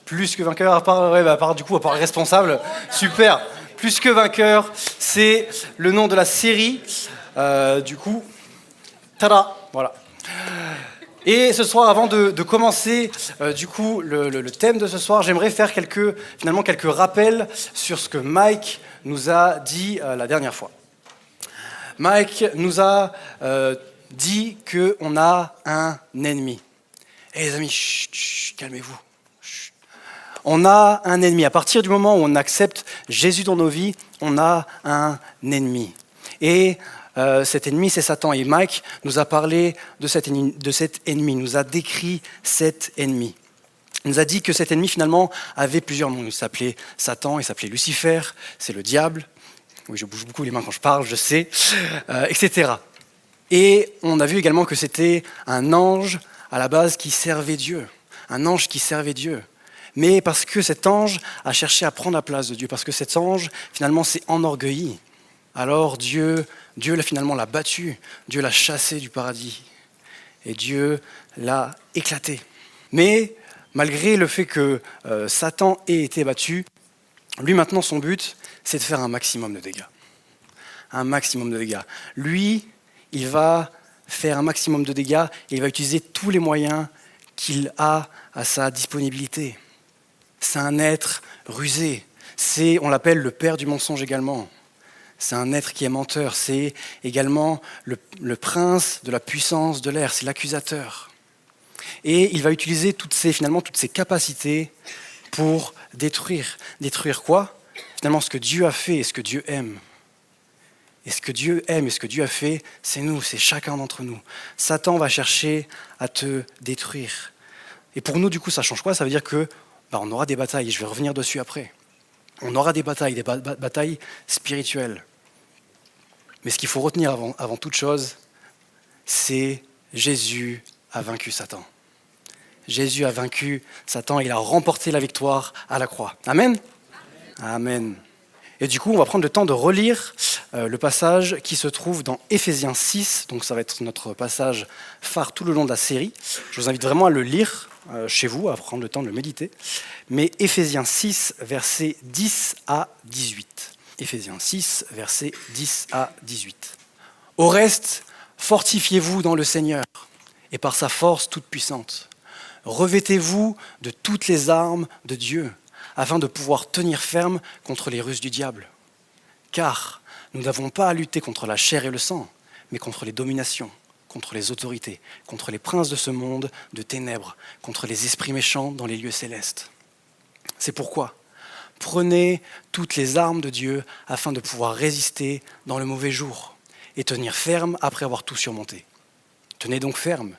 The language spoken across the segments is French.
Plus que vainqueur, à part responsable. Super. Plus que vainqueur, c'est le nom de la série. Du coup, tada, voilà. Et ce soir, avant de commencer, le thème de ce soir, j'aimerais faire quelques rappels sur ce que Mike nous a dit la dernière fois. Mike nous a dit qu'on a un ennemi. Eh les amis, chut, calmez-vous. Chut. On a un ennemi. À partir du moment où on accepte Jésus dans nos vies, on a un ennemi. Et cet ennemi, c'est Satan. Et Mike nous a parlé de cet ennemi, nous a décrit cet ennemi. Il nous a dit que cet ennemi, finalement, avait plusieurs noms. Il s'appelait Satan, il s'appelait Lucifer, c'est le diable. Oui, je bouge beaucoup les mains quand je parle, je sais, etc. Et on a vu également que c'était un ange, à la base, qui servait Dieu. Un ange qui servait Dieu. Mais parce que cet ange a cherché à prendre la place de Dieu, parce que cet ange, finalement, s'est enorgueilli. Alors Dieu l'a battu, Dieu l'a chassé du paradis. Et Dieu l'a éclaté. Mais malgré le fait que Satan ait été battu, lui maintenant son but, c'est de faire un maximum de dégâts. Un maximum de dégâts. Lui, il va faire un maximum de dégâts et il va utiliser tous les moyens qu'il a à sa disponibilité. C'est un être rusé. On l'appelle le père du mensonge également. C'est un être qui est menteur. C'est également le prince de la puissance de l'air. C'est l'accusateur. Et il va utiliser toutes ces capacités pour détruire. Détruire quoi ? Finalement, ce que Dieu a fait et ce que Dieu aime. Et ce que Dieu aime et ce que Dieu a fait, c'est nous, c'est chacun d'entre nous. Satan va chercher à te détruire. Et pour nous, du coup, ça change quoi ? Ça veut dire que on aura des batailles, et je vais revenir dessus après. On aura des batailles spirituelles. Mais ce qu'il faut retenir avant toute chose, c'est Jésus a vaincu Satan. Jésus a vaincu Satan, il a remporté la victoire à la croix. Amen ? Amen. Et du coup, on va prendre le temps de relire le passage qui se trouve dans Éphésiens 6. Donc ça va être notre passage phare tout le long de la série. Je vous invite vraiment à le lire chez vous, à prendre le temps de le méditer. Mais Éphésiens 6, versets 10 à 18. Éphésiens 6, versets 10 à 18. Au reste, fortifiez-vous dans le Seigneur et par sa force toute puissante. Revêtez-vous de toutes les armes de Dieu, afin de pouvoir tenir ferme contre les ruses du diable. Car nous n'avons pas à lutter contre la chair et le sang, mais contre les dominations, contre les autorités, contre les princes de ce monde de ténèbres, contre les esprits méchants dans les lieux célestes. C'est pourquoi prenez toutes les armes de Dieu afin de pouvoir résister dans le mauvais jour et tenir ferme après avoir tout surmonté. Tenez donc ferme.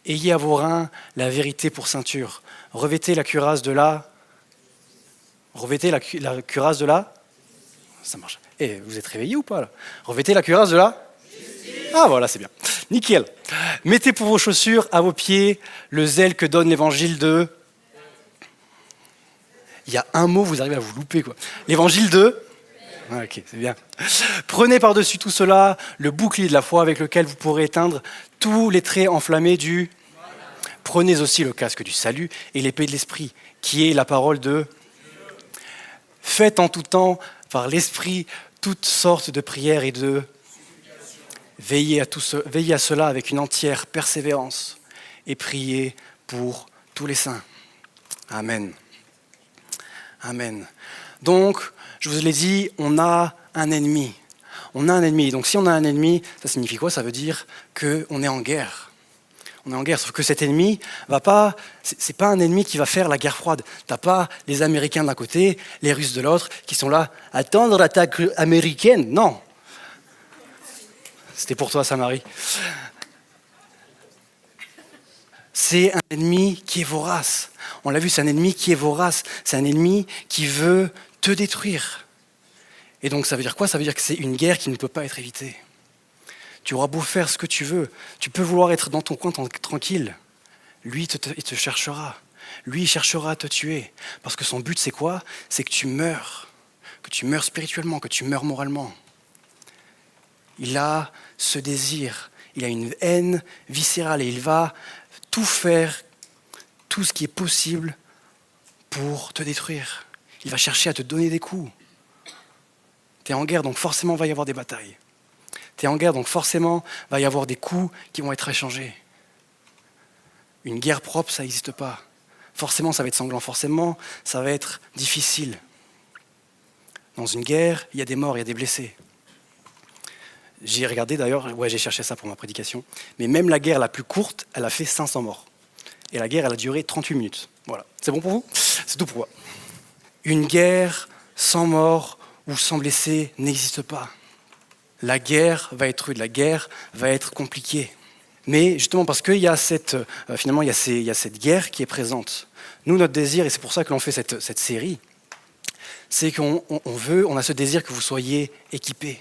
Ayez à vos reins la vérité pour ceinture. Revêtez la cuirasse de la... Ça marche. Eh, vous êtes réveillés ou pas là ? Revêtez la cuirasse de la... Ah voilà, c'est bien. Nickel. Mettez pour vos chaussures à vos pieds le zèle que donne l'évangile de... Il y a un mot, vous arrivez à vous louper, quoi. L'évangile de... Ah, ok, c'est bien. Prenez par-dessus tout cela le bouclier de la foi avec lequel vous pourrez éteindre tous les traits enflammés du... Prenez aussi le casque du salut et l'épée de l'esprit, qui est la parole de... Faites en tout temps, par l'esprit, toutes sortes de prières et de... Veillez à cela avec une entière persévérance et priez pour tous les saints. Amen. Amen. Donc, je vous l'ai dit, on a un ennemi. On a un ennemi. Donc si on a un ennemi, ça signifie quoi ? Ça veut dire qu'on est en guerre. On est en guerre, sauf que cet ennemi c'est pas un ennemi qui va faire la guerre froide. T'as pas les Américains d'un côté, les Russes de l'autre, qui sont là, attendre l'attaque américaine. Non. C'était pour toi, ça, Marie. C'est un ennemi qui est vorace. On l'a vu, c'est un ennemi qui est vorace. C'est un ennemi qui veut te détruire. Et donc ça veut dire quoi ? Ça veut dire que c'est une guerre qui ne peut pas être évitée. Tu auras beau faire ce que tu veux. Tu peux vouloir être dans ton coin tranquille. Lui, il te cherchera. Lui, il cherchera à te tuer. Parce que son but, c'est quoi ? C'est que tu meurs. Que tu meurs spirituellement, que tu meurs moralement. Il a ce désir. Il a une haine viscérale et il va tout faire, tout ce qui est possible pour te détruire. Il va chercher à te donner des coups. Tu es en guerre, donc forcément, il va y avoir des batailles. Tu es en guerre, donc forcément, il va y avoir des coups qui vont être échangés. Une guerre propre, ça n'existe pas. Forcément, ça va être sanglant. Forcément, ça va être difficile. Dans une guerre, il y a des morts, il y a des blessés. J'ai regardé d'ailleurs, j'ai cherché ça pour ma prédication, mais même la guerre la plus courte, elle a fait 500 morts. Et la guerre, elle a duré 38 minutes. Voilà. C'est bon pour vous? C'est tout pour moi. Une guerre sans mort ou sans blessés n'existe pas. La guerre va être rude, la guerre va être compliquée. Mais justement parce qu'il y a finalement il y a cette guerre qui est présente. Nous, notre désir, et c'est pour ça que l'on fait cette série, c'est qu'on a ce désir que vous soyez équipés,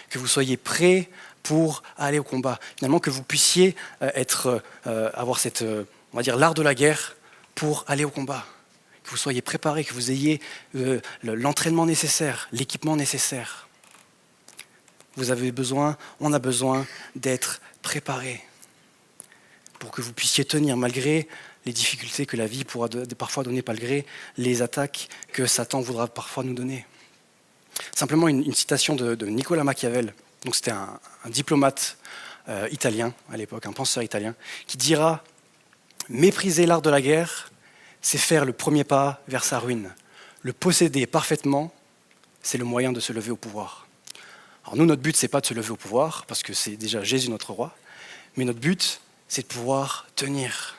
que vous soyez prêts pour aller au combat. Finalement, que vous puissiez avoir on va dire, l'art de la guerre pour aller au combat. Que vous soyez préparés, que vous ayez l'entraînement nécessaire, l'équipement nécessaire. On a besoin d'être préparés pour que vous puissiez tenir malgré les difficultés que la vie pourra parfois donner, malgré les attaques que Satan voudra parfois nous donner. Simplement une citation de Nicolas Machiavel, donc c'était un diplomate italien à l'époque, un penseur italien, qui dira « Mépriser l'art de la guerre, c'est faire le premier pas vers sa ruine. Le posséder parfaitement, c'est le moyen de se lever au pouvoir. » Alors nous, notre but, c'est pas de se lever au pouvoir, parce que c'est déjà Jésus notre roi, mais notre but, c'est de pouvoir tenir.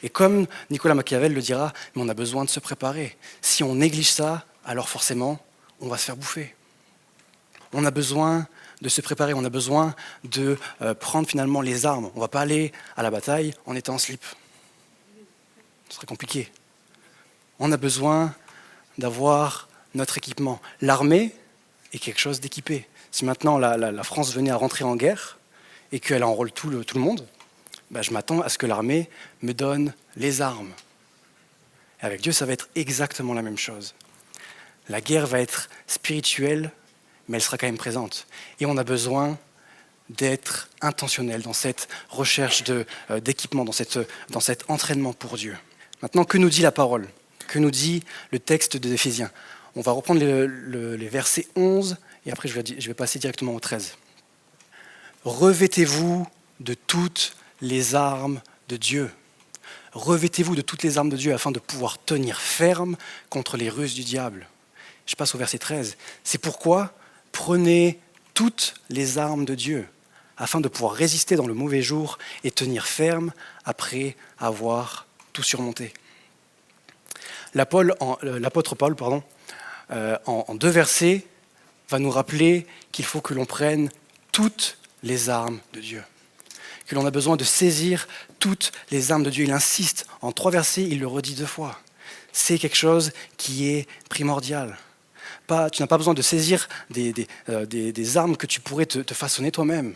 Et comme Nicolas Machiavel le dira, mais on a besoin de se préparer. Si on néglige ça, alors forcément, on va se faire bouffer. On a besoin de se préparer, on a besoin de prendre finalement les armes. On ne va pas aller à la bataille en étant en slip. Ce serait compliqué. On a besoin d'avoir notre équipement. L'armée est quelque chose d'équipé. Si maintenant la France venait à rentrer en guerre et qu'elle enrôle tout le monde, je m'attends à ce que l'armée me donne les armes. Et avec Dieu, ça va être exactement la même chose. La guerre va être spirituelle, mais elle sera quand même présente. Et on a besoin d'être intentionnel dans cette recherche d'équipement, dans cet entraînement pour Dieu. Maintenant, que nous dit la parole? Que nous dit le texte des Éphésiens? On va reprendre les versets 11, et après je vais passer directement au 13. Revêtez-vous de toutes les armes de Dieu. Revêtez-vous de toutes les armes de Dieu afin de pouvoir tenir ferme contre les ruses du diable. Je passe au verset 13. C'est pourquoi prenez toutes les armes de Dieu afin de pouvoir résister dans le mauvais jour et tenir ferme après avoir tout surmonté. L'apôtre Paul, en 2 versets, va nous rappeler qu'il faut que l'on prenne toutes les armes de Dieu, que l'on a besoin de saisir toutes les armes de Dieu. Il insiste, en 3 versets, il le redit 2 fois. C'est quelque chose qui est primordial. Tu n'as pas besoin de saisir des armes que tu pourrais te façonner toi-même,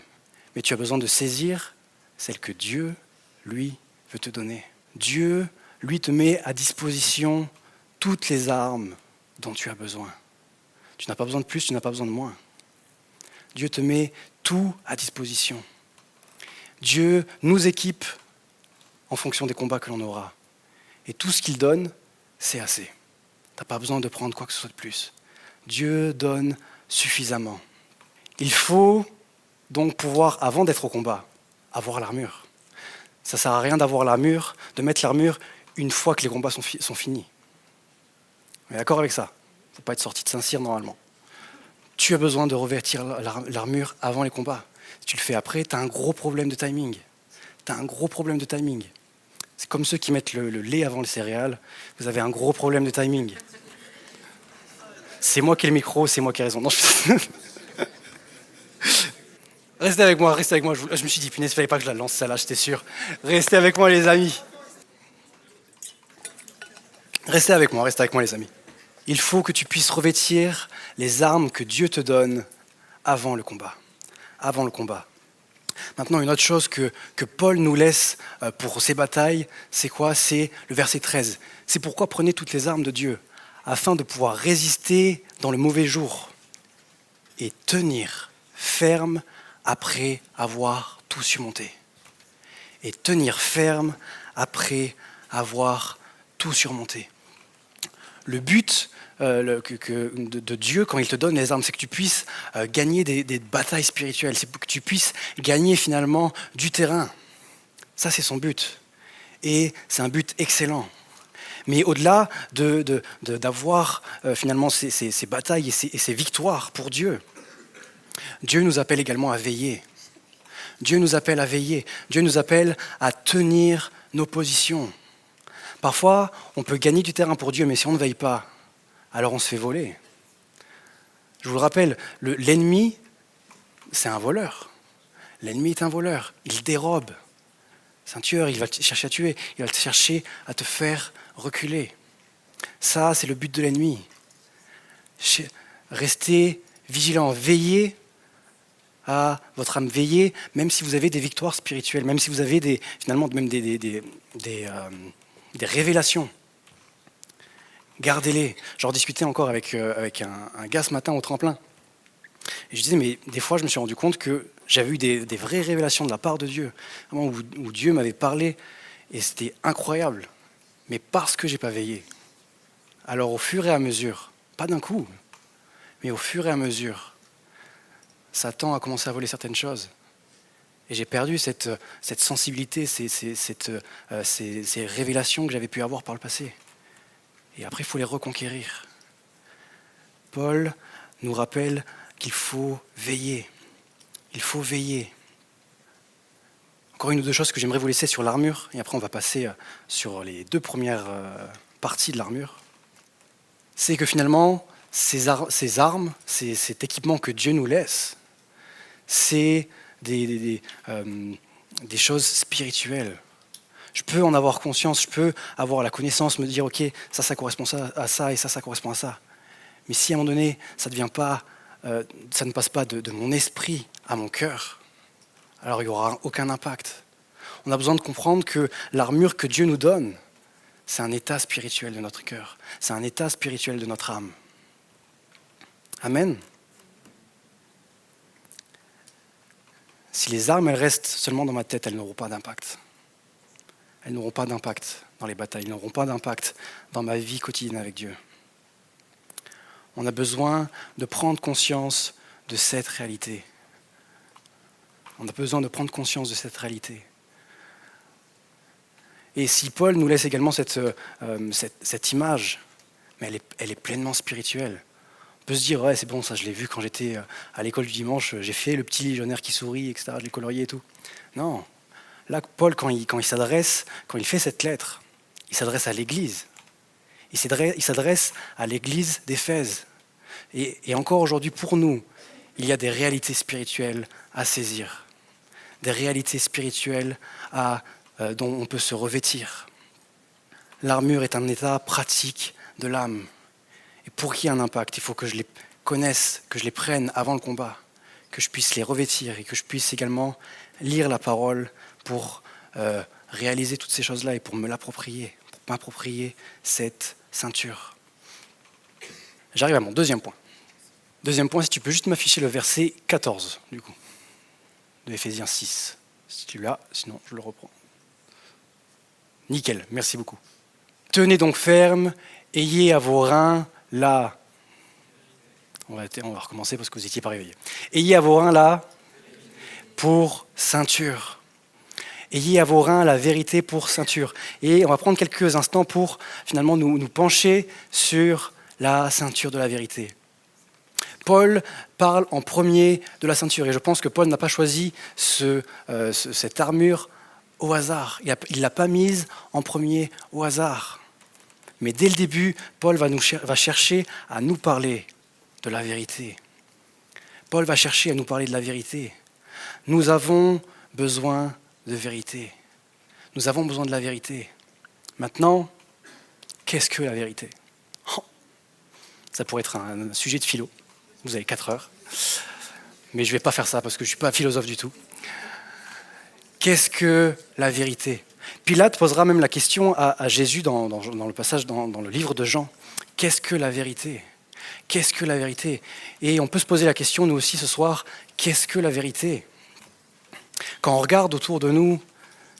mais tu as besoin de saisir celles que Dieu, lui, veut te donner. Dieu, lui, te met à disposition toutes les armes dont tu as besoin. Tu n'as pas besoin de plus, tu n'as pas besoin de moins. Dieu te met tout à disposition. Dieu nous équipe en fonction des combats que l'on aura. Et tout ce qu'il donne, c'est assez. Tu n'as pas besoin de prendre quoi que ce soit de plus. Dieu donne suffisamment. Il faut donc pouvoir, avant d'être au combat, avoir l'armure. Ça ne sert à rien d'avoir l'armure, de mettre l'armure une fois que les combats sont finis. On est d'accord avec ça? Il ne faut pas être sorti de Saint-Cyr normalement. Tu as besoin de revêtir l'armure avant les combats. Si tu le fais après, tu as un gros problème de timing. C'est comme ceux qui mettent le lait avant les céréales. Vous avez un gros problème de timing. C'est moi qui ai le micro, c'est moi qui ai raison. Non, Restez avec moi. Je me suis dit, punaise, il ne fallait pas que je la lance celle-là, j'étais sûr. Restez avec moi, les amis. Restez avec moi, les amis. Il faut que tu puisses revêtir les armes que Dieu te donne avant le combat. Maintenant, une autre chose que Paul nous laisse pour ces batailles, c'est quoi? C'est le verset 13. C'est pourquoi prenez toutes les armes de Dieu, afin de pouvoir résister dans le mauvais jour et tenir ferme après avoir tout surmonté. le but de Dieu quand il te donne les armes, c'est que tu puisses gagner des batailles spirituelles, c'est que tu puisses gagner finalement du terrain. Ça, c'est son but. Et c'est un but excellent. Mais au-delà d'avoir finalement ces batailles et ces victoires pour Dieu, Dieu nous appelle également à veiller. Dieu nous appelle à veiller. Dieu nous appelle à tenir nos positions. Parfois, on peut gagner du terrain pour Dieu, mais si on ne veille pas, alors on se fait voler. Je vous le rappelle, l'ennemi, c'est un voleur. L'ennemi est un voleur. Il dérobe. C'est un tueur, il va te chercher à tuer. Il va te chercher à te faire reculer. Ça, c'est le but de l'ennemi. Restez vigilants, veillez à votre âme, veillez, même si vous avez des victoires spirituelles, même si vous avez finalement même des révélations. Gardez-les. J'en discutais encore avec un gars ce matin au tremplin. Et je disais, mais des fois, je me suis rendu compte que j'avais eu des vraies révélations de la part de Dieu, où Dieu m'avait parlé, et c'était incroyable. Mais parce que je n'ai pas veillé. Alors au fur et à mesure, pas d'un coup, mais au fur et à mesure, Satan a commencé à voler certaines choses. Et j'ai perdu cette sensibilité, ces révélations que j'avais pu avoir par le passé. Et après, il faut les reconquérir. Paul nous rappelle qu'il faut veiller. Il faut veiller. Encore une ou deux choses que j'aimerais vous laisser sur l'armure, et après on va passer sur les deux premières parties de l'armure. C'est que finalement, ces armes, cet équipement que Dieu nous laisse, c'est des choses spirituelles. Je peux en avoir conscience, je peux avoir la connaissance, me dire ok, ça correspond à ça et ça correspond à ça. Mais si à un moment donné, ça ne passe pas de mon esprit à mon cœur, alors il n'y aura aucun impact. On a besoin de comprendre que l'armure que Dieu nous donne, c'est un état spirituel de notre cœur, c'est un état spirituel de notre âme. Amen. Si les armes, elles restent seulement dans ma tête, elles n'auront pas d'impact. Elles n'auront pas d'impact dans les batailles, elles n'auront pas d'impact dans ma vie quotidienne avec Dieu. On a besoin de prendre conscience de cette réalité. On a besoin de prendre conscience de cette réalité. Et si Paul nous laisse également cette image, mais elle est pleinement spirituelle. On peut se dire, ouais, c'est bon, ça je l'ai vu quand j'étais à l'école du dimanche, j'ai fait le petit légionnaire qui sourit, etc., je l'ai colorié et tout. Non. Là, Paul, quand il fait cette lettre, il s'adresse à l'Église. Il s'adresse à l'Église d'Éphèse. Et encore aujourd'hui, pour nous, il y a des réalités spirituelles à saisir. Des réalités spirituelles dont on peut se revêtir. L'armure est un état pratique de l'âme. Et pour qu'il y ait un impact, il faut que je les connaisse, que je les prenne avant le combat, que je puisse les revêtir et que je puisse également lire la parole pour réaliser toutes ces choses-là et pour me l'approprier, pour m'approprier cette ceinture. J'arrive à mon deuxième point. Deuxième point, si tu peux juste m'afficher le verset 14, du coup, de Éphésiens 6. Si tu l'as, sinon je le reprends. Nickel, merci beaucoup. Tenez donc ferme, ayez à vos reins là. On va recommencer parce que vous n'étiez pas réveillés. Ayez à vos reins là pour ceinture. Ayez à vos reins la vérité pour ceinture. Et on va prendre quelques instants pour finalement nous pencher sur la ceinture de la vérité. Paul parle en premier de la ceinture et je pense que Paul n'a pas choisi cette armure au hasard. Il ne l'a pas mise en premier au hasard. Mais dès le début, Paul va chercher à nous parler de la vérité. Paul va chercher à nous parler de la vérité. Nous avons besoin de vérité. Nous avons besoin de la vérité. Maintenant, qu'est-ce que la vérité ? Ça pourrait être un sujet de philo. Vous avez 4 heures. Mais je ne vais pas faire ça parce que je ne suis pas philosophe du tout. Qu'est-ce que la vérité ? Pilate posera même la question à Jésus dans le passage dans le livre de Jean. Qu'est-ce que la vérité ? Qu'est-ce que la vérité ? Et on peut se poser la question, nous aussi ce soir, qu'est-ce que la vérité ? Quand on regarde autour de nous,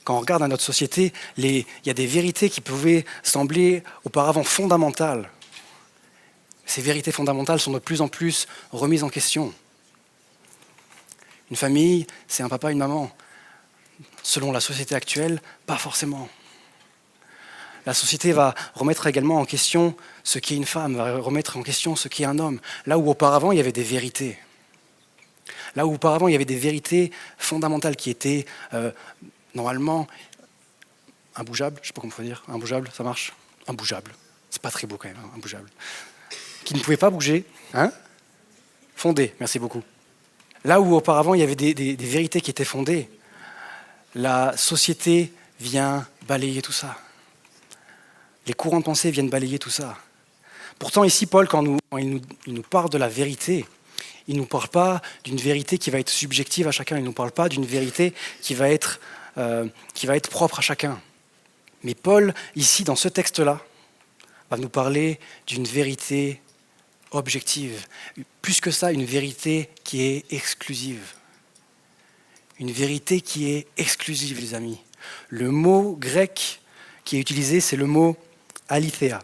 quand on regarde à notre société, il y a des vérités qui pouvaient sembler auparavant fondamentales. Ces vérités fondamentales sont de plus en plus remises en question. Une famille, c'est un papa et une maman. Selon la société actuelle, pas forcément. La société va remettre également en question ce qu'est une femme, va remettre en question ce qu'est un homme. Là où auparavant, il y avait des vérités. Là où auparavant, il y avait des vérités fondamentales qui étaient normalement imbougeables. Je ne sais pas comment il faut dire. Imbougeables, ça marche? Imbougeables. C'est pas très beau quand même, hein, imbougeables. Qui ne pouvaient pas bouger. Hein? Fondées, merci beaucoup. Là où auparavant, il y avait des vérités qui étaient fondées, la société vient balayer tout ça. Les courants de pensée viennent balayer tout ça. Pourtant, ici, Paul, quand il nous parle de la vérité, il ne nous parle pas d'une vérité qui va être subjective à chacun. Il ne nous parle pas d'une vérité qui va être propre à chacun. Mais Paul, ici, dans ce texte-là, va nous parler d'une vérité objective. Plus que ça, une vérité qui est exclusive. Une vérité qui est exclusive, les amis. Le mot grec qui est utilisé, c'est le mot aletheia.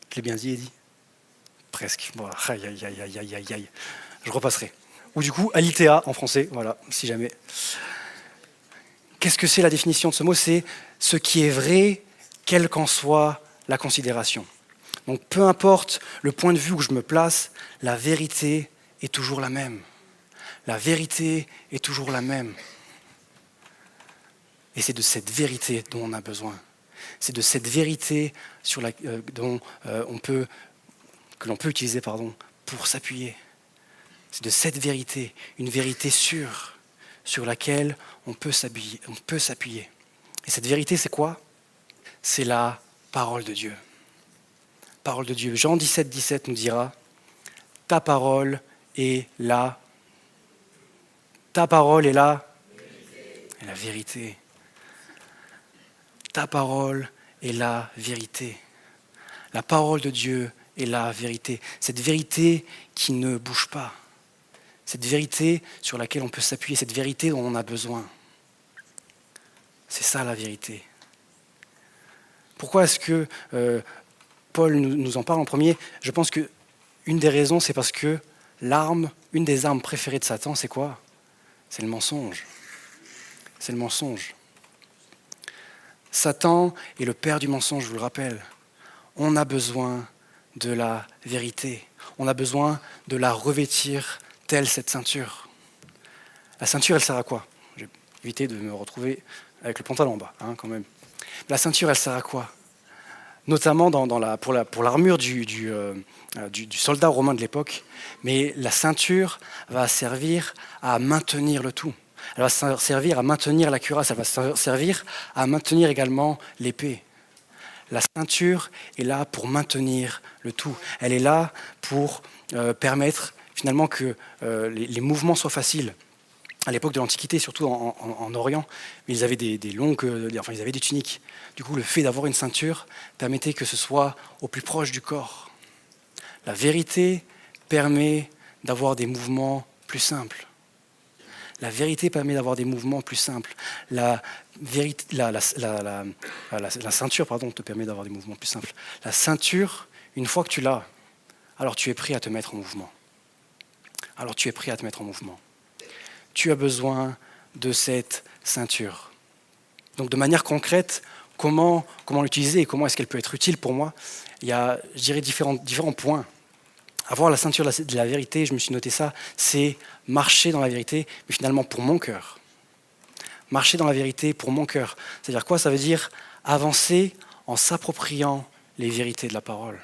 Je l'ai bien dit, Eddy? Presque. Bon, aïe, aïe, aïe, aïe, aïe, aïe, aïe. Je repasserai. Ou du coup, aletheia en français, voilà, si jamais. Qu'est-ce que c'est la définition de ce mot? C'est ce qui est vrai, quelle qu'en soit la considération. Donc peu importe le point de vue où je me place, la vérité est toujours la même. La vérité est toujours la même. Et c'est de cette vérité dont on a besoin. C'est de cette vérité que l'on peut utiliser pour s'appuyer. C'est de cette vérité, une vérité sûre, sur laquelle on peut s'appuyer. Et cette vérité, c'est quoi? C'est la parole de Dieu. Parole de Dieu. Jean 17, 17 nous dira « Ta parole est la... Ta parole est la... est la vérité. Ta parole est la vérité. La parole de Dieu est la vérité. Cette vérité qui ne bouge pas. Cette vérité sur laquelle on peut s'appuyer. Cette vérité dont on a besoin. C'est ça la vérité. Pourquoi est-ce que Paul nous en parle en premier? Je pense qu'une des raisons, c'est parce que une des armes préférées de Satan, c'est quoi? C'est le mensonge. C'est le mensonge. Satan est le père du mensonge, je vous le rappelle. On a besoin de la vérité. On a besoin de la revêtir telle cette ceinture. La ceinture, elle sert à quoi? J'ai évité de me retrouver avec le pantalon en bas, quand même. La ceinture, elle sert à quoi? Notamment pour l'armure du soldat romain de l'époque. Mais la ceinture va servir à maintenir le tout. Elle va servir à maintenir la cuirasse, elle va servir à maintenir également l'épée. La ceinture est là pour maintenir le tout. Elle est là pour permettre finalement que les mouvements soient faciles. À l'époque de l'Antiquité, surtout en Orient, ils avaient ils avaient des tuniques. Du coup, le fait d'avoir une ceinture permettait que ce soit au plus proche du corps. La vérité permet d'avoir des mouvements plus simples. La vérité permet d'avoir des mouvements plus simples. La ceinture, te permet d'avoir des mouvements plus simples. La ceinture, une fois que tu l'as, alors tu es prêt à te mettre en mouvement. Tu as besoin de cette ceinture. Donc de manière concrète, comment l'utiliser et comment est-ce qu'elle peut être utile pour moi? Il y a, je dirais, différents points. Avoir la ceinture de la vérité, je me suis noté ça, c'est marcher dans la vérité, mais finalement pour mon cœur. Marcher dans la vérité pour mon cœur. C'est-à-dire quoi? Ça veut dire avancer en s'appropriant les vérités de la parole.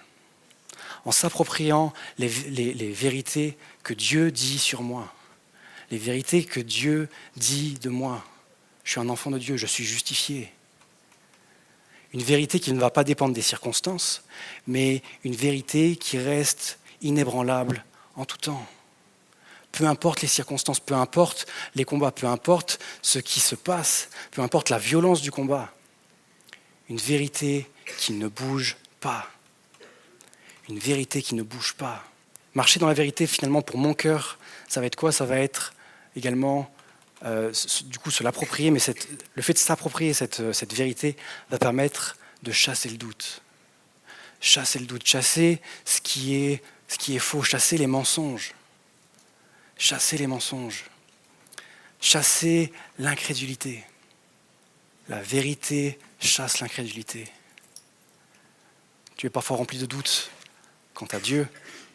En s'appropriant les vérités que Dieu dit sur moi. Les vérités que Dieu dit de moi. Je suis un enfant de Dieu, je suis justifié. Une vérité qui ne va pas dépendre des circonstances, mais une vérité qui reste inébranlable en tout temps. Peu importe les circonstances, peu importe les combats, peu importe ce qui se passe, peu importe la violence du combat. Une vérité qui ne bouge pas. Une vérité qui ne bouge pas. Marcher dans la vérité, finalement, pour mon cœur, ça va être quoi? Ça va être également, se l'approprier, mais le fait de s'approprier cette vérité va permettre de chasser le doute. Chasser le doute, chasser ce qui ce qui est faux, chasser les mensonges. Chasser les mensonges. Chasser l'incrédulité. La vérité chasse l'incrédulité. Tu es parfois rempli de doutes quant à Dieu.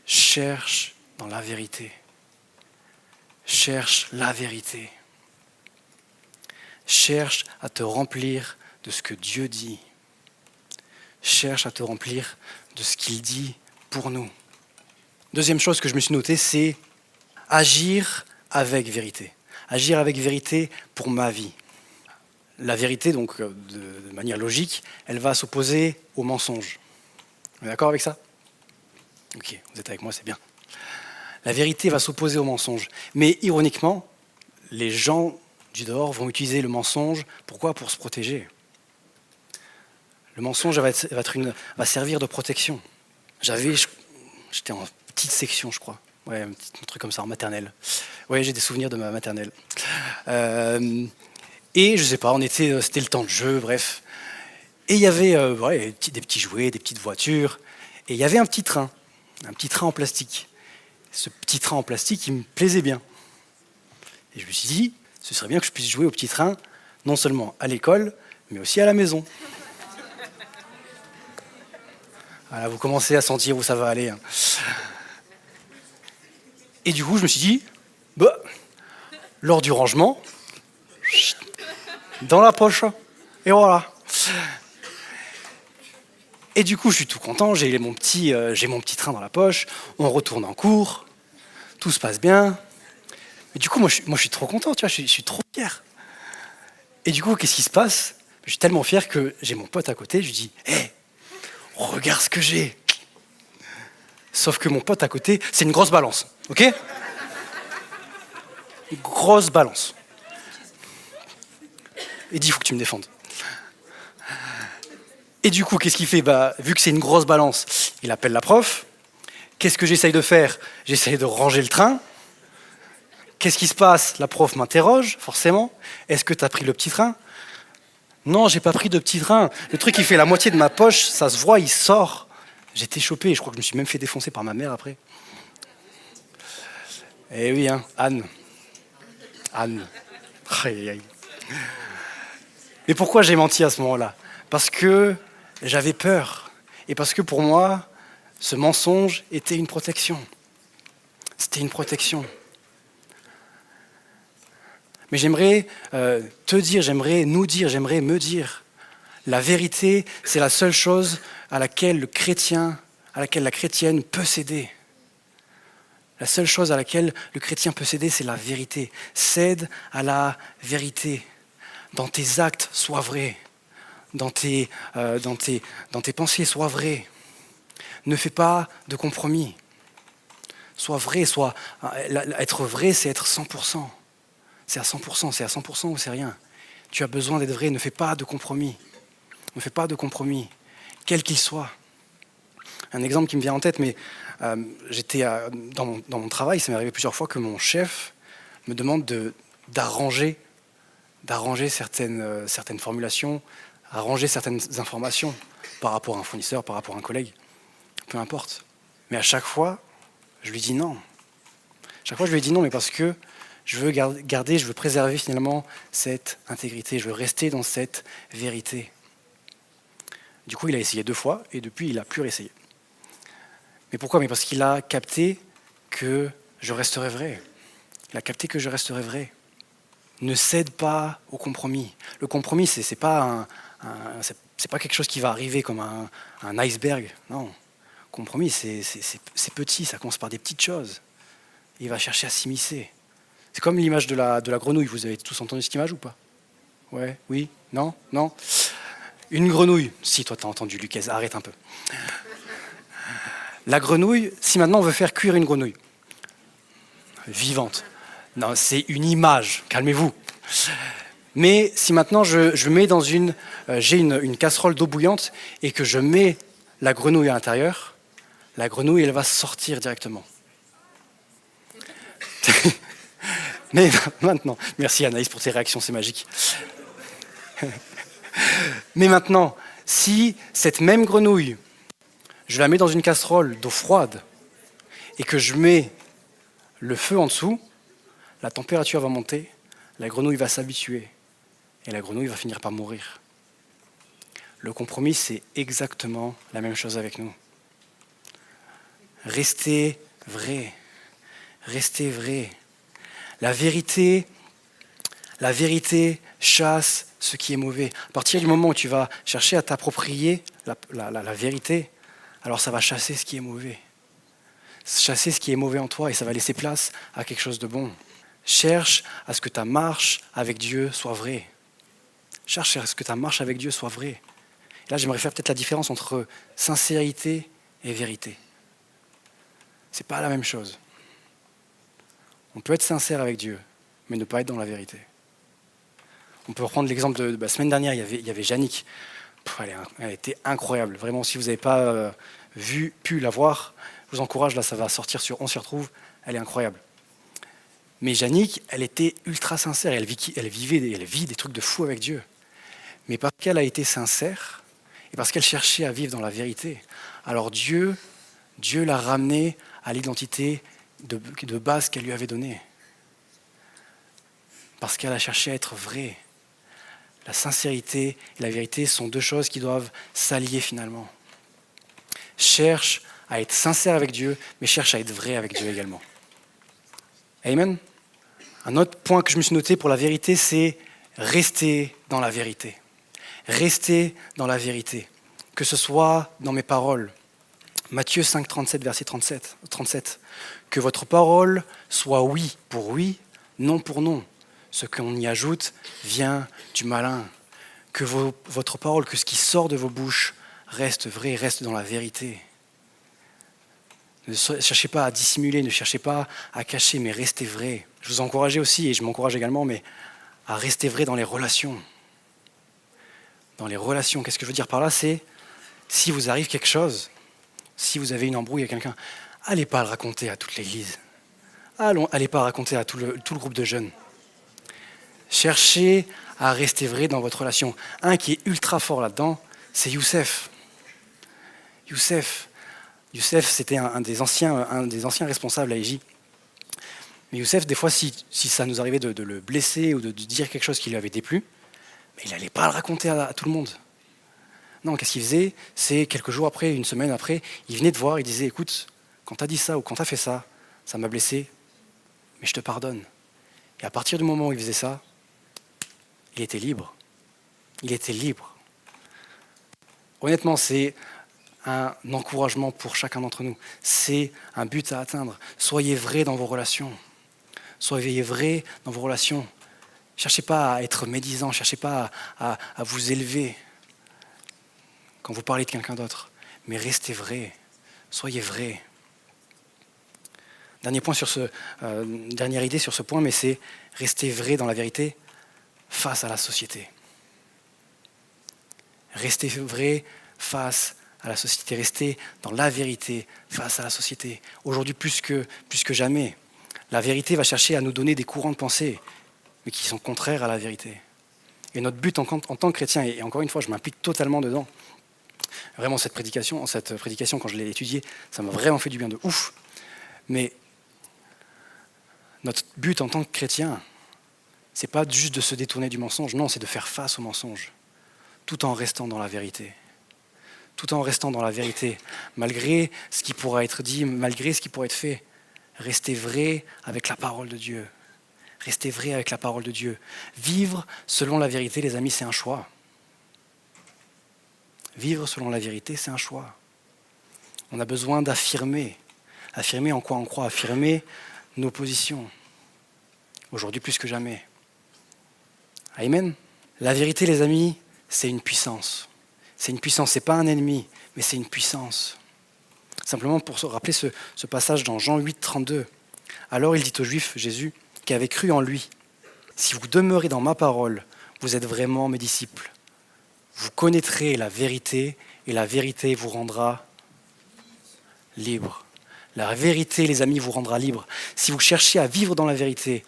Cherche dans la vérité. Cherche la vérité. Cherche à te remplir de ce que Dieu dit. Cherche à te remplir de ce qu'il dit pour nous. Deuxième chose que je me suis notée, c'est agir avec vérité. Agir avec vérité pour ma vie. La vérité, donc, de manière logique, elle va s'opposer au mensonge. Vous êtes d'accord avec ça ? Ok, vous êtes avec moi, c'est bien. La vérité va s'opposer au mensonge. Mais ironiquement, les gens du dehors vont utiliser le mensonge. Pourquoi ? Pour se protéger. Le mensonge va servir de protection. J'étais en petite section, je crois. Ouais, un truc comme ça, en maternelle. Ouais, j'ai des souvenirs de ma maternelle. Et je sais pas, c'était le temps de jeu, bref. Et il y avait des petits jouets, des petites voitures. Et il y avait un petit train en plastique. Ce petit train en plastique, il me plaisait bien. Et je me suis dit, ce serait bien que je puisse jouer au petit train, non seulement à l'école, mais aussi à la maison. Voilà, vous commencez à sentir où ça va aller. Et du coup, je me suis dit, lors du rangement, dans la poche, et voilà. Et du coup, je suis tout content, j'ai mon petit train dans la poche, on retourne en cours, tout se passe bien. Mais du coup, moi, je suis trop content, tu vois, je suis trop fier. Et du coup, qu'est-ce qui se passe ? Je suis tellement fier que j'ai mon pote à côté, je lui dis « Hé, regarde ce que j'ai !» Sauf que mon pote à côté, c'est une grosse balance, ok ? Une grosse balance. Et dis, il faut que tu me défendes. Et du coup, qu'est-ce qu'il fait ? Vu que c'est une grosse balance, il appelle la prof. Qu'est-ce que j'essaye de faire ? J'essaye de ranger le train. Qu'est-ce qui se passe ? La prof m'interroge, forcément. Est-ce que tu as pris le petit train ? Non, j'ai pas pris de petit train. Le truc, il fait la moitié de ma poche, ça se voit, il sort. J'étais chopé, je crois que je me suis même fait défoncer par ma mère après. Eh oui, hein, Anne. Aïe, aïe, aïe. Mais pourquoi j'ai menti à ce moment-là ? Parce que j'avais peur. Et parce que pour moi, ce mensonge était une protection. C'était une protection. Mais j'aimerais te dire, j'aimerais nous dire, j'aimerais me dire, la vérité, c'est la seule chose à laquelle la chrétienne peut céder. La seule chose à laquelle le chrétien peut céder, c'est la vérité. Cède à la vérité. Dans tes actes, sois vrai. Dans tes pensées, sois vrai. Ne fais pas de compromis. Sois vrai, être vrai, c'est être 100%. C'est à 100% ou c'est rien. Tu as besoin d'être vrai, ne fais pas de compromis. Ne fais pas de compromis, quel qu'il soit. Un exemple qui me vient en tête, mais j'étais dans mon travail, ça m'est arrivé plusieurs fois que mon chef me demande d'arranger certaines formulations, arranger certaines informations par rapport à un fournisseur, par rapport à un collègue, peu importe. Mais à chaque fois, je lui dis non. Chaque fois, je lui ai dit non, mais parce que je veux je veux préserver finalement cette intégrité, je veux rester dans cette vérité. Du coup, il a essayé 2 fois, et depuis, il n'a plus réessayé. Mais pourquoi ? Mais parce qu'il a capté que je resterai vrai. Il a capté que je resterai vrai. Ne cède pas au compromis. Le compromis, c'est pas quelque chose qui va arriver comme un iceberg. Non. Compromis, c'est petit, ça commence par des petites choses. Il va chercher à s'immiscer. C'est comme l'image de la grenouille. Vous avez tous entendu cette image ou pas ? Ouais, oui, non, non. Une grenouille. Si, toi, t'as entendu, Lucas, arrête un peu. La grenouille, si maintenant on veut faire cuire une grenouille vivante, non, c'est une image, calmez-vous. Mais si maintenant je mets j'ai une casserole d'eau bouillante et que je mets la grenouille à l'intérieur, la grenouille, elle va sortir directement. Mais maintenant, merci Anaïs pour tes réactions, c'est magique. Mais maintenant, si cette même grenouille, je la mets dans une casserole d'eau froide et que je mets le feu en dessous, la température va monter, la grenouille va s'habituer et la grenouille va finir par mourir. Le compromis, c'est exactement la même chose avec nous. Restez vrai. Restez vrai. La vérité chasse ce qui est mauvais. À partir du moment où tu vas chercher à t'approprier la vérité, alors ça va chasser ce qui est mauvais. Chasser ce qui est mauvais en toi et ça va laisser place à quelque chose de bon. Cherche à ce que ta marche avec Dieu soit vraie. Cherche à ce que ta marche avec Dieu soit vraie. Là, j'aimerais faire peut-être la différence entre sincérité et vérité. C'est pas la même chose. On peut être sincère avec Dieu, mais ne pas être dans la vérité. On peut reprendre l'exemple de la semaine dernière, il y avait Yannick. Elle était incroyable. Vraiment, si vous n'avez pas pu la voir, je vous encourage, là ça va sortir sur On s'y retrouve, elle est incroyable. Mais Yannick, elle était ultra sincère, elle vit des trucs de fou avec Dieu. Mais parce qu'elle a été sincère, et parce qu'elle cherchait à vivre dans la vérité, alors Dieu l'a ramenée à l'identité de base qu'elle lui avait donnée. Parce qu'elle a cherché à être vraie. La sincérité et la vérité sont deux choses qui doivent s'allier finalement. Cherche à être sincère avec Dieu, mais cherche à être vrai avec Dieu également. Amen. Un autre point que je me suis noté pour la vérité, c'est rester dans la vérité. Rester dans la vérité. Que ce soit dans mes paroles. Matthieu 5, 37, verset 37. Que votre parole soit oui pour oui, non pour non. Ce qu'on y ajoute vient du malin. Que votre parole, que ce qui sort de vos bouches reste vrai, reste dans la vérité. Ne cherchez pas à dissimuler, ne cherchez pas à cacher, mais restez vrai. Je vous encourage aussi, et je m'encourage également, mais à rester vrai dans les relations. Dans les relations, qu'est-ce que je veux dire par là? C'est, si vous arrive quelque chose, si vous avez une embrouille avec quelqu'un, allez pas le raconter à toute l'église. Allez pas raconter à tout le groupe de jeunes. Cherchez à rester vrai dans votre relation. Un qui est ultra fort là-dedans, c'est Youssef. Youssef, c'était un des anciens responsables à EJ. Mais Youssef, des fois, si ça nous arrivait de le blesser ou de dire quelque chose qui lui avait déplu, mais il n'allait pas le raconter à tout le monde. Non, qu'est-ce qu'il faisait? C'est quelques jours après, une semaine après, il venait te voir, il disait, écoute, quand tu as dit ça ou quand tu as fait ça, ça m'a blessé, mais je te pardonne. Et à partir du moment où il faisait ça, il était libre. Il était libre. Honnêtement, c'est un encouragement pour chacun d'entre nous. C'est un but à atteindre. Soyez vrais dans vos relations. Soyez vrais dans vos relations. Cherchez pas à être médisant, cherchez pas à vous élever quand vous parlez de quelqu'un d'autre. Mais restez vrais. Soyez vrais. Dernière idée sur ce point, mais c'est rester vrai dans la vérité face à la société. Restez vrai face à la société. Restez dans la vérité face à la société. Aujourd'hui, plus que jamais, la vérité va chercher à nous donner des courants de pensée, mais qui sont contraires à la vérité. Et notre but en tant que chrétien, et encore une fois, je m'implique totalement dedans. Vraiment, cette prédication, quand je l'ai étudiée, ça m'a vraiment fait du bien de ouf. Mais notre but en tant que chrétien, c'est pas juste de se détourner du mensonge, non, c'est de faire face au mensonge, tout en restant dans la vérité. Tout en restant dans la vérité, malgré ce qui pourra être dit, malgré ce qui pourra être fait. Restez vrai avec la parole de Dieu. Restez vrai avec la parole de Dieu. Vivre selon la vérité, les amis, c'est un choix. Vivre selon la vérité, c'est un choix. On a besoin d'affirmer. Affirmer en quoi on croit, affirmer nos positions. Aujourd'hui plus que jamais. Amen. La vérité, les amis, c'est une puissance. C'est une puissance, c'est pas un ennemi, mais c'est une puissance. Simplement pour se rappeler ce passage dans Jean 8, 32. Alors il dit aux Juifs, Jésus, qui avait cru en lui, si vous demeurez dans ma parole, vous êtes vraiment mes disciples. Vous connaîtrez la vérité et la vérité vous rendra libre. La vérité, les amis, vous rendra libre. Si vous cherchez à vivre dans la vérité,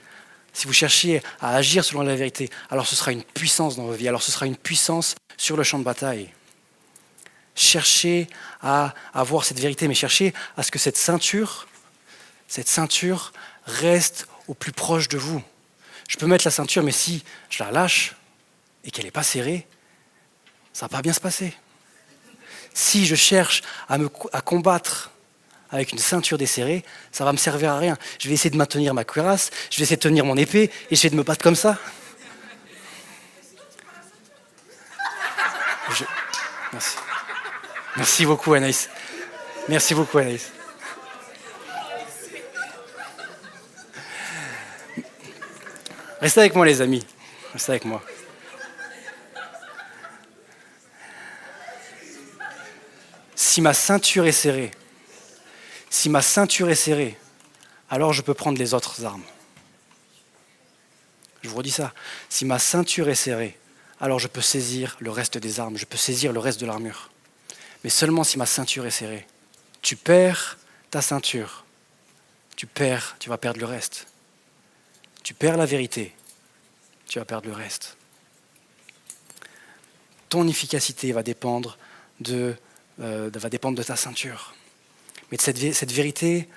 si vous cherchez à agir selon la vérité, alors ce sera une puissance dans vos vies, alors ce sera une puissance sur le champ de bataille. Cherchez à avoir cette vérité, mais cherchez à ce que cette ceinture cette ceinture reste au plus proche de vous. Je peux mettre la ceinture, mais si je la lâche et qu'elle n'est pas serrée, ça ne va pas bien se passer. Si je cherche à combattre avec une ceinture desserrée, ça va me servir à rien. Je vais essayer de maintenir ma cuirasse, je vais essayer de tenir mon épée et je vais de me battre comme ça. Merci. Merci beaucoup, Anaïs. Merci beaucoup, Anaïs. Restez avec moi, les amis. Restez avec moi. Si ma ceinture est serrée, alors je peux prendre les autres armes. Je vous redis ça. Si ma ceinture est serrée, alors je peux saisir le reste des armes, je peux saisir le reste de l'armure. Mais seulement si ma ceinture est serrée. Tu perds ta ceinture, tu vas perdre le reste. Tu perds la vérité, tu vas perdre le reste. Ton efficacité va dépendre de ta ceinture. Mais de cette vérité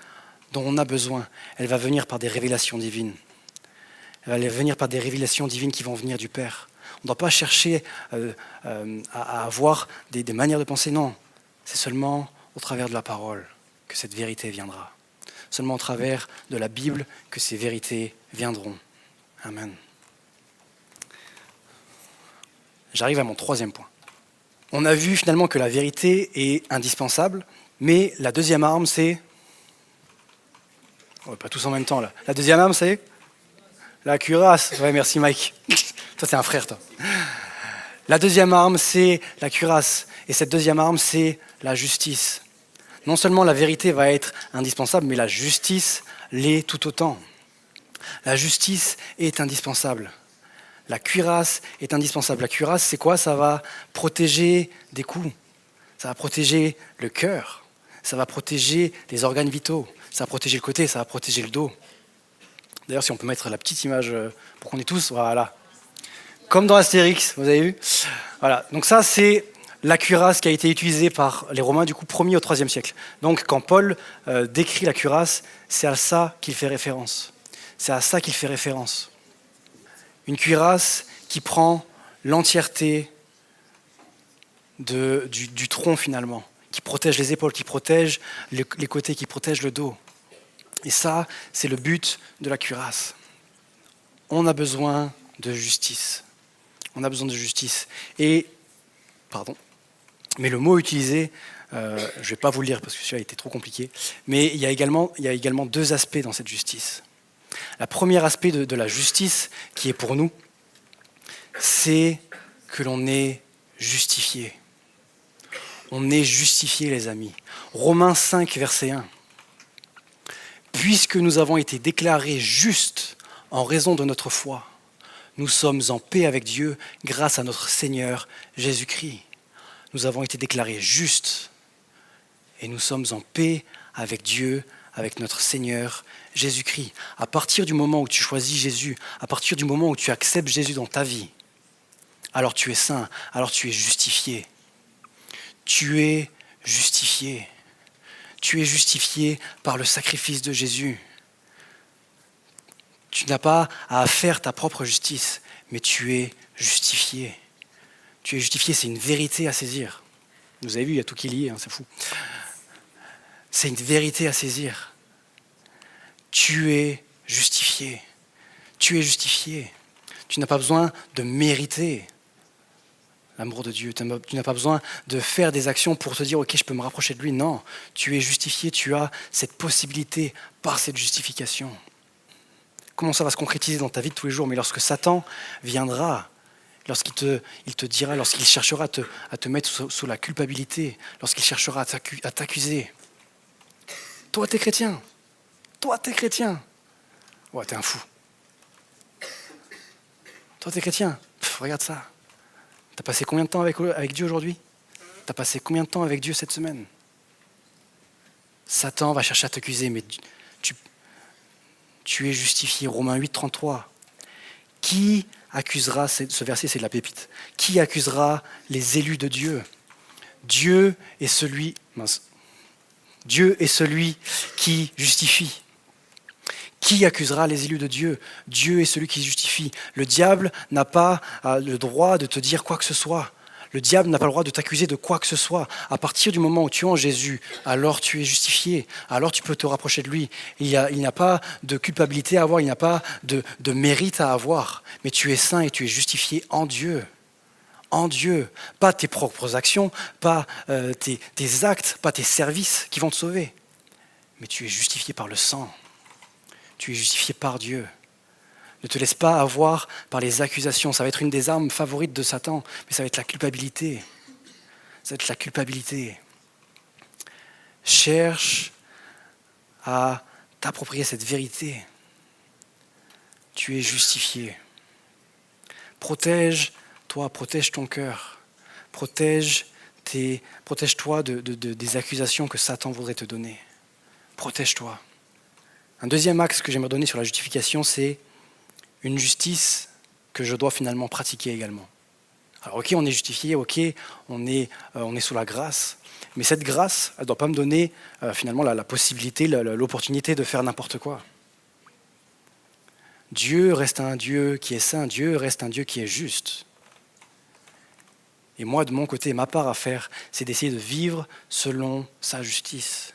dont on a besoin, elle va venir par des révélations divines. Elle va venir par des révélations divines qui vont venir du Père. On ne doit pas chercher à avoir des manières de penser, non. C'est seulement au travers de la parole que cette vérité viendra. Seulement au travers de la Bible que ces vérités viendront. Amen. J'arrive à mon troisième point. On a vu finalement que la vérité est indispensable, mais la deuxième arme, c'est... Oh, pas tous en même temps, là. La deuxième arme, c'est... La cuirasse. Ouais, merci Mike. Toi, t'es un frère, toi. La deuxième arme, c'est la cuirasse. Et cette deuxième arme, c'est la justice. Non seulement la vérité va être indispensable, mais la justice l'est tout autant. La justice est indispensable. La cuirasse est indispensable. La cuirasse, c'est quoi? Ça va protéger des coups. Ça va protéger le cœur. Ça va protéger les organes vitaux. Ça va protéger le côté, ça va protéger le dos. D'ailleurs, si on peut mettre la petite image pour qu'on ait tous, voilà. Comme dans Astérix, vous avez vu? Voilà. Donc ça, c'est la cuirasse qui a été utilisée par les Romains, du coup, 1er au 3e siècle. Donc quand Paul décrit la cuirasse, c'est à ça qu'il fait référence. C'est à ça qu'il fait référence. Une cuirasse qui prend l'entièreté du tronc, finalement, qui protège les épaules, qui protège les côtés, qui protège le dos. Et ça, c'est le but de la cuirasse. On a besoin de justice. On a besoin de justice. Et, mais le mot utilisé, je ne vais pas vous le lire parce que celui-là était trop compliqué, mais il y a également deux aspects dans cette justice. Le premier aspect de la justice qui est pour nous, c'est que l'on est justifié. On est justifié, les amis. Romains 5, verset 1. Puisque nous avons été déclarés justes en raison de notre foi, nous sommes en paix avec Dieu grâce à notre Seigneur Jésus-Christ. Nous avons été déclarés justes et nous sommes en paix avec Dieu, avec notre Seigneur Jésus-Christ. À partir du moment où tu choisis Jésus, à partir du moment où tu acceptes Jésus dans ta vie, alors tu es saint, alors tu es justifié. Tu es justifié. Tu es justifié par le sacrifice de Jésus. Tu n'as pas à faire ta propre justice, mais tu es justifié. Tu es justifié, c'est une vérité à saisir. Vous avez vu, il y a tout qui est lié, c'est fou. C'est une vérité à saisir. Tu es justifié. Tu es justifié. Tu n'as pas besoin de mériter l'amour de Dieu. Tu n'as pas besoin de faire des actions pour te dire « Ok, je peux me rapprocher de lui ». Non, tu es justifié, tu as cette possibilité par cette justification. Comment ça va se concrétiser dans ta vie de tous les jours? Mais lorsque Satan viendra, lorsqu'il te dira, lorsqu'il cherchera à te mettre sous la culpabilité, lorsqu'il cherchera à t'accuser. Toi, t'es chrétien. Toi, t'es chrétien. Ouais, t'es un fou. Toi, t'es chrétien. Regarde ça. T'as passé combien de temps avec Dieu aujourd'hui? T'as passé combien de temps avec Dieu cette semaine? Satan va chercher à t'accuser, mais tu es justifié. Romains 8, 33. Qui accusera, ce verset c'est de la pépite, qui accusera les élus de Dieu? Dieu est celui qui justifie. Qui accusera les élus de Dieu? Dieu est celui qui justifie. Le diable n'a pas le droit de te dire quoi que ce soit. Le diable n'a pas le droit de t'accuser de quoi que ce soit. À partir du moment où tu es en Jésus, alors tu es justifié. Alors tu peux te rapprocher de lui. Il n'y a pas de culpabilité à avoir, il n'y a pas de mérite à avoir. Mais tu es saint et tu es justifié en Dieu. En Dieu. Pas tes propres actions, pas tes actes, pas tes services qui vont te sauver. Mais tu es justifié par le sang. Tu es justifié par Dieu. Ne te laisse pas avoir par les accusations. Ça va être une des armes favorites de Satan, mais ça va être la culpabilité. Ça va être la culpabilité. Cherche à t'approprier cette vérité. Tu es justifié. Protège-toi, protège ton cœur. Protège-toi des accusations que Satan voudrait te donner. Protège-toi. Un deuxième axe que j'aimerais donner sur la justification, c'est une justice que je dois finalement pratiquer également. Alors ok, on est justifié, ok, on est sous la grâce, mais cette grâce, elle ne doit pas me donner finalement la possibilité, l'opportunité de faire n'importe quoi. Dieu reste un Dieu qui est saint, Dieu reste un Dieu qui est juste. Et moi, de mon côté, ma part à faire, c'est d'essayer de vivre selon sa justice.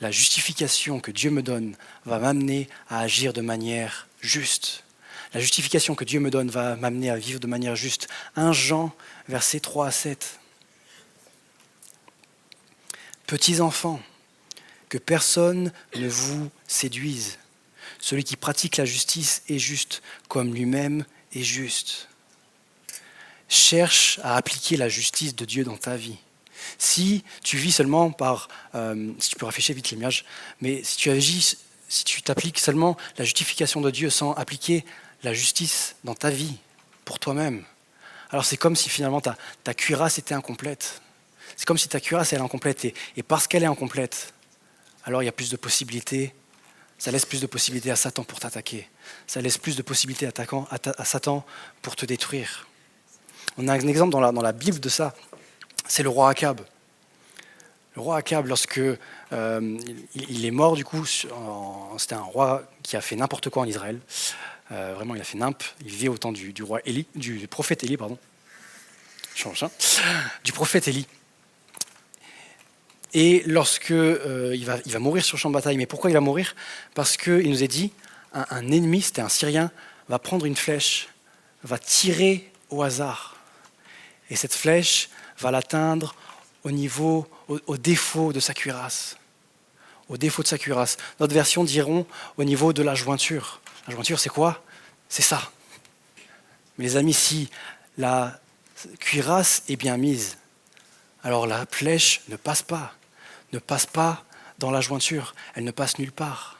La justification que Dieu me donne va m'amener à agir de manière juste. La justification que Dieu me donne va m'amener à vivre de manière juste. 1 Jean, versets 3 à 7. Petits enfants, que personne ne vous séduise. Celui qui pratique la justice est juste, comme lui-même est juste. Cherche à appliquer la justice de Dieu dans ta vie. Si tu vis seulement par, si tu peux afficher vite l'image, mais si tu t'appliques seulement la justification de Dieu sans appliquer la justice dans ta vie, pour toi-même, alors c'est comme si finalement ta cuirasse était incomplète. C'est comme si ta cuirasse elle est incomplète et parce qu'elle est incomplète, alors il y a plus de possibilités, ça laisse plus de possibilités à Satan pour t'attaquer. Ça laisse plus de possibilités à Satan pour te détruire. On a un exemple dans la Bible de ça. C'est le roi Akab. Le roi Akab, lorsque il est mort, du coup, c'était un roi qui a fait n'importe quoi en Israël. Vraiment, il a fait nimp. Il vivait au temps du prophète Élie, pardon. Du prophète Élie. Et lorsque il va mourir sur le champ de bataille, mais pourquoi il va mourir? Parce qu'il nous est dit, un ennemi, c'était un Syrien, va prendre une flèche, va tirer au hasard. Et cette flèche va l'atteindre au défaut de sa cuirasse. Au défaut de sa cuirasse. Notre version diront au niveau de la jointure. La jointure, c'est quoi? C'est ça. Mais les amis, si la cuirasse est bien mise, alors la flèche ne passe pas. Ne passe pas dans la jointure. Elle ne passe nulle part.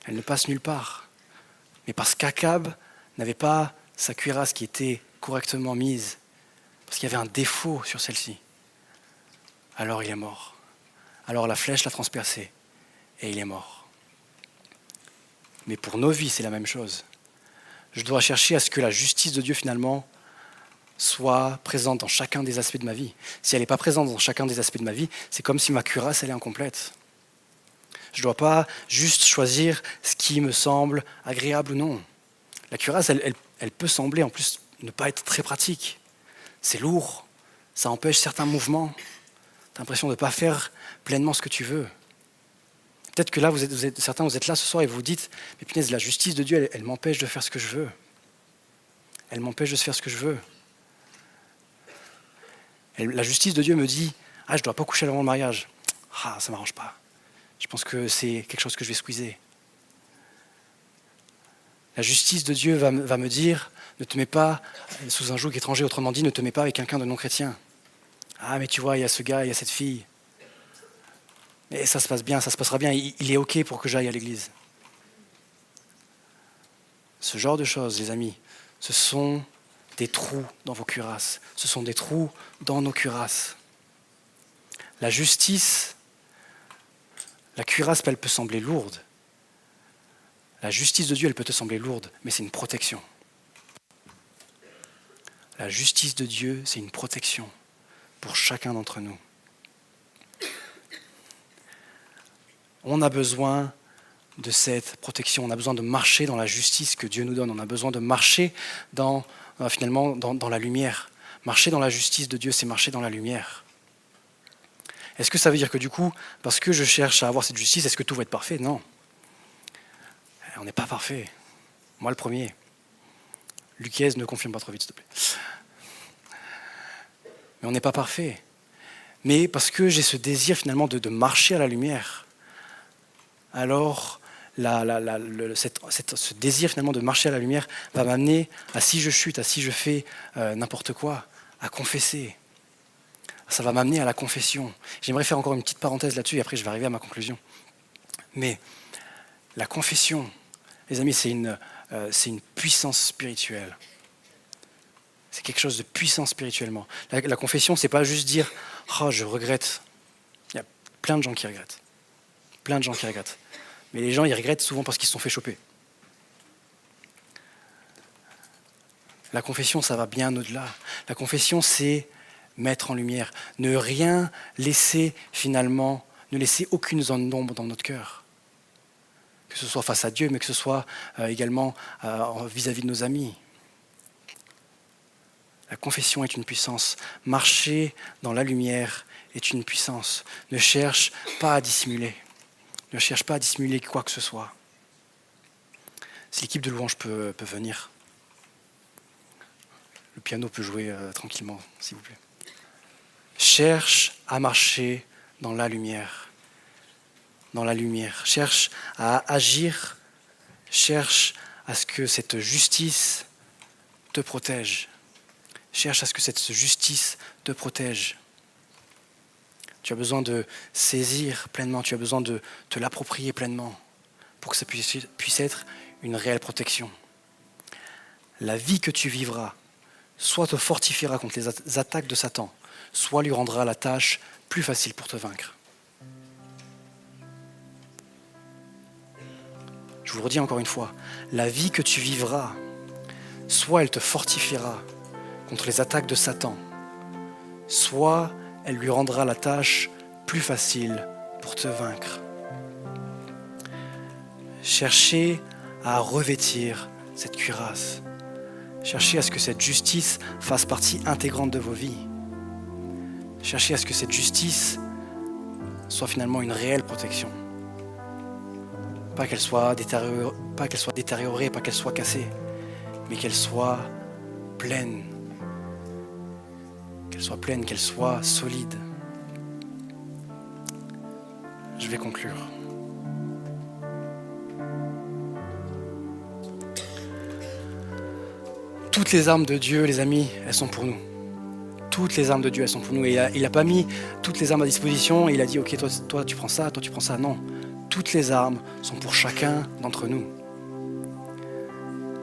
Elle ne passe nulle part. Mais parce qu'Akab n'avait pas sa cuirasse qui était correctement mise, parce qu'il y avait un défaut sur celle-ci, alors il est mort. Alors la flèche l'a transpercé et il est mort. Mais pour nos vies, c'est la même chose. Je dois chercher à ce que la justice de Dieu finalement soit présente dans chacun des aspects de ma vie. Si elle n'est pas présente dans chacun des aspects de ma vie, c'est comme si ma cuirasse elle est incomplète. Je ne dois pas juste choisir ce qui me semble agréable ou non. La cuirasse, elle peut sembler en plus ne pas être très pratique. C'est lourd, ça empêche certains mouvements. Tu as l'impression de ne pas faire pleinement ce que tu veux. Peut-être que là, certains, vous êtes là ce soir et vous vous dites, mais punaise, la justice de Dieu, elle m'empêche de faire ce que je veux. Elle m'empêche de faire ce que je veux. La justice de Dieu me dit, je ne dois pas coucher avant le mariage. Ça ne m'arrange pas. Je pense que c'est quelque chose que je vais squeezer. La justice de Dieu va me dire, ne te mets pas sous un joug étranger, autrement dit, ne te mets pas avec quelqu'un de non-chrétien. Mais tu vois, il y a ce gars, il y a cette fille. Et ça se passe bien, ça se passera bien, il est OK pour que j'aille à l'église. Ce genre de choses, les amis, ce sont des trous dans vos cuirasses. Ce sont des trous dans nos cuirasses. La justice, la cuirasse, elle peut sembler lourde. La justice de Dieu, elle peut te sembler lourde, mais c'est une protection. La justice de Dieu, c'est une protection pour chacun d'entre nous. On a besoin de cette protection. On a besoin de marcher dans la justice que Dieu nous donne. On a besoin de marcher finalement dans la lumière. Marcher dans la justice de Dieu, c'est marcher dans la lumière. Est-ce que ça veut dire que du coup, parce que je cherche à avoir cette justice, est-ce que tout va être parfait? Non. On n'est pas parfait. Moi le premier. Luquiez, ne confirme pas trop vite, s'il te plaît. Mais on n'est pas parfait. Mais parce que j'ai ce désir finalement de marcher à la lumière, alors ce désir finalement de marcher à la lumière va m'amener à, si je chute, à si je fais n'importe quoi, à confesser. Ça va m'amener à la confession. J'aimerais faire encore une petite parenthèse là-dessus et après je vais arriver à ma conclusion. Mais la confession, les amis, c'est une puissance spirituelle. C'est quelque chose de puissant spirituellement. La confession, c'est pas juste dire « Oh, je regrette ». Il y a plein de gens qui regrettent. Plein de gens qui regrettent. Mais les gens, ils regrettent souvent parce qu'ils se sont fait choper. La confession, ça va bien au-delà. La confession, c'est mettre en lumière. Ne rien laisser finalement, ne laisser aucune zone d'ombre dans notre cœur. Que ce soit face à Dieu, mais que ce soit également vis-à-vis de nos amis. La confession est une puissance. Marcher dans la lumière est une puissance. Ne cherche pas à dissimuler. Ne cherche pas à dissimuler quoi que ce soit. Si l'équipe de louange peut venir. Le piano peut jouer tranquillement, s'il vous plaît. Cherche à marcher dans la lumière. Dans la lumière. Cherche à agir. Cherche à ce que cette justice te protège. Cherche à ce que cette justice te protège. Tu as besoin de saisir pleinement, tu as besoin de te l'approprier pleinement pour que ça puisse être une réelle protection. La vie que tu vivras, soit te fortifiera contre les attaques de Satan, soit lui rendra la tâche plus facile pour te vaincre. Je vous le redis encore une fois, la vie que tu vivras, soit elle te fortifiera contre les attaques de Satan, soit elle lui rendra la tâche plus facile pour te vaincre. Cherchez à revêtir cette cuirasse. Cherchez à ce que cette justice fasse partie intégrante de vos vies. Cherchez à ce que cette justice soit finalement une réelle protection. Pas qu'elle soit détériorée, pas qu'elle soit cassée, mais qu'elle soit pleine. Qu'elle soit pleine, qu'elle soit solide. Je vais conclure. Toutes les armes de Dieu, les amis, elles sont pour nous. Toutes les armes de Dieu, elles sont pour nous. Et il n'a pas mis toutes les armes à disposition et il a dit, ok, toi tu prends ça, toi tu prends ça. Non, toutes les armes sont pour chacun d'entre nous.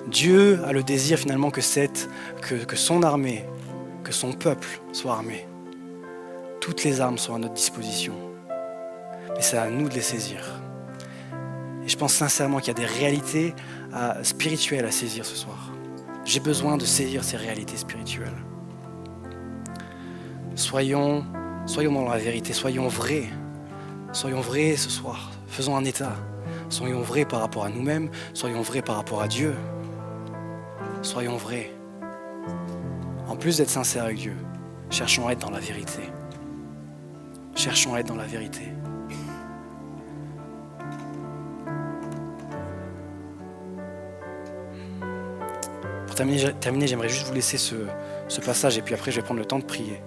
Dieu a le désir finalement que son armée, que son peuple soit armé. Toutes les armes sont à notre disposition. Mais c'est à nous de les saisir. Et je pense sincèrement qu'il y a des réalités spirituelles à saisir ce soir. J'ai besoin de saisir ces réalités spirituelles. Soyons dans la vérité, soyons vrais. Soyons vrais ce soir. Faisons un état. Soyons vrais par rapport à nous-mêmes, soyons vrais par rapport à Dieu. Soyons vrais. En plus d'être sincères avec Dieu, cherchons à être dans la vérité. Cherchons à être dans la vérité. Pour terminer, j'aimerais juste vous laisser ce passage et puis après je vais prendre le temps de prier.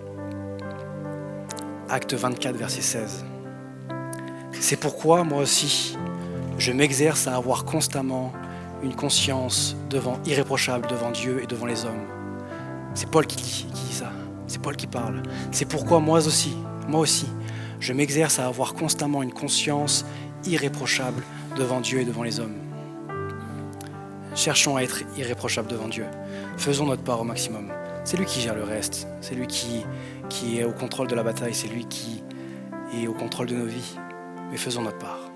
Acte 24, verset 16. C'est pourquoi moi aussi, je m'exerce à avoir constamment une conscience irréprochable devant Dieu et devant les hommes. C'est Paul qui dit ça. C'est Paul qui parle. C'est pourquoi moi aussi, je m'exerce à avoir constamment une conscience irréprochable devant Dieu et devant les hommes. Cherchons à être irréprochables devant Dieu. Faisons notre part au maximum. C'est lui qui gère le reste. C'est lui qui est au contrôle de la bataille. C'est lui qui est au contrôle de nos vies. Mais faisons notre part.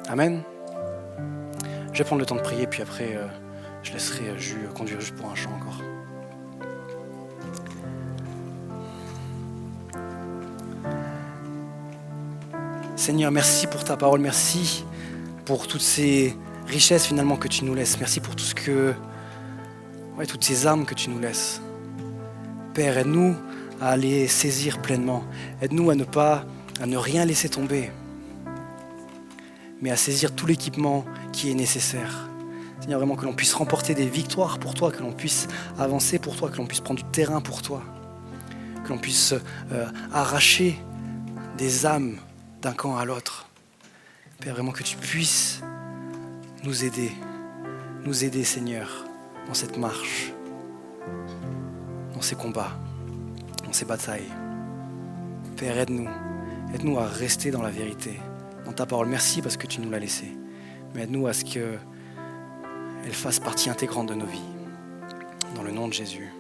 Amen. Je vais prendre le temps de prier, puis après, je laisserai conduire juste pour un chant encore. Seigneur, merci pour ta parole, merci pour toutes ces richesses finalement que tu nous laisses. Merci pour tout ce que, toutes ces âmes que tu nous laisses. Père, aide-nous à les saisir pleinement. Aide-nous à ne rien laisser tomber, mais à saisir tout l'équipement qui est nécessaire. Seigneur, vraiment que l'on puisse remporter des victoires pour toi, que l'on puisse avancer pour toi, que l'on puisse prendre du terrain pour toi, que l'on puisse arracher des âmes d'un camp à l'autre. Père, vraiment que tu puisses nous aider Seigneur, dans cette marche, dans ces combats, dans ces batailles. Père, aide-nous à rester dans la vérité, dans ta parole. Merci parce que tu nous l'as laissée, mais aide-nous à ce qu'elle fasse partie intégrante de nos vies. Dans le nom de Jésus.